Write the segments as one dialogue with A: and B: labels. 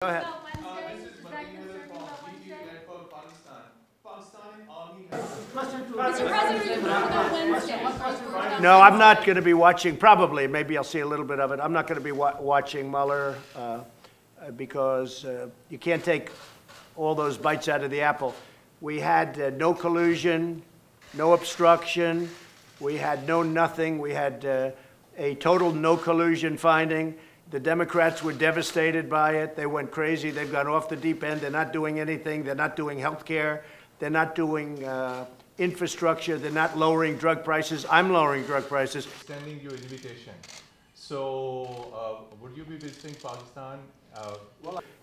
A: Go ahead.
B: This is Mr. President,
A: No, I'm not going to be watching, probably, maybe I'll see a little bit of it. I'm not going to be watching Mueller because you can't take all those bites out of the apple. We had no collusion, no obstruction. We had no nothing. We had a total no collusion finding. The Democrats were devastated by it. They went crazy. They've gone off the deep end. They're not doing anything. They're not doing health care. They're not doing infrastructure. They're not lowering drug prices. I'm lowering drug prices.
C: Extending your invitation. So would you be visiting Pakistan?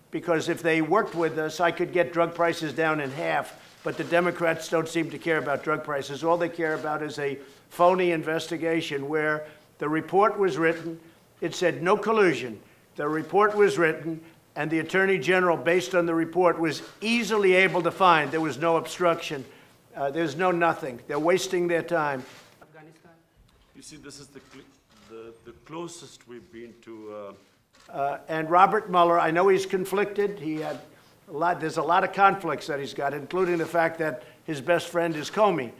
A: Because if they worked with us, I could get drug prices down in half. But the Democrats don't seem to care about drug prices. All they care about is a phony investigation where the report was written. It said no collusion. The report was written, and the Attorney General, based on the report, was easily able to find there was no obstruction. There's no nothing. They're wasting their time.
D: Afghanistan? You see, this is the closest we've been to...
A: And Robert Mueller, I know he's conflicted. There's a lot of conflicts that he's got, including the fact that his best friend is Comey.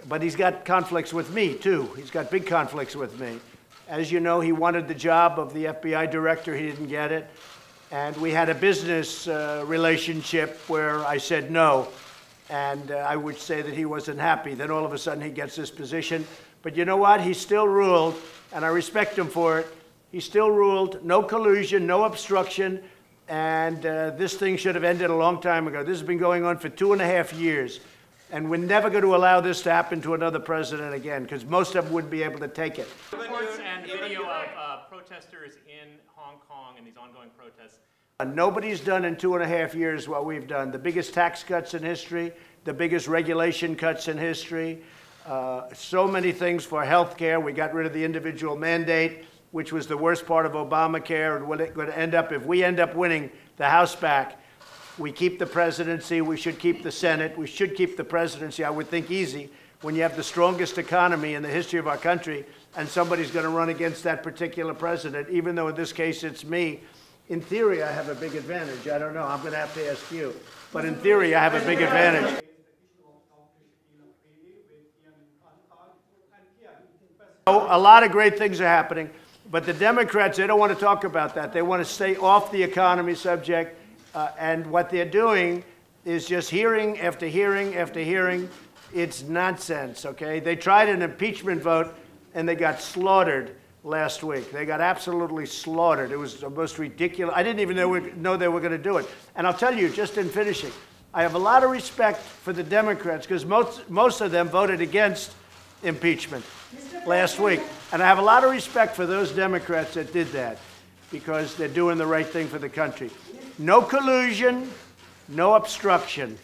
A: But he's got conflicts with me, too. He's got big conflicts with me. As you know, he wanted the job of the FBI director. He didn't get it. And we had a business relationship where I said no. And I would say that he wasn't happy. Then all of a sudden he gets this position. But you know what? He still ruled, and I respect him for it. He still ruled no collusion, no obstruction. And this thing should have ended a long time ago. This has been going on for 2.5 years. And we're never going to allow this to happen to another president again, because most of them wouldn't be able to take it.
E: Reports and video of protesters in Hong Kong and these ongoing protests.
A: Nobody's done in 2.5 years what we've done. The biggest tax cuts in history, the biggest regulation cuts in history, so many things for health care. We got rid of the individual mandate, which was the worst part of Obamacare, and what it's going to end up, if we end up winning the House back, we keep the presidency, we should keep the Senate, we should keep the presidency, I would think easy, when you have the strongest economy in the history of our country, and somebody's going to run against that particular president, even though in this case it's me. In theory, I have a big advantage. I don't know, I'm going to have to ask you. But in theory, I have a big advantage. A lot of great things are happening, but the Democrats, they don't want to talk about that. They want to stay off the economy subject. And what they're doing is just hearing after hearing after hearing. It's nonsense, okay? They tried an impeachment vote, and they got slaughtered last week. They got absolutely slaughtered. It was the most ridiculous. I didn't even know they were going to do it. And I'll tell you, just in finishing, I have a lot of respect for the Democrats, because most of them voted against impeachment last week. And I have a lot of respect for those Democrats that did that, because they're doing the right thing for the country. No collusion, no obstruction.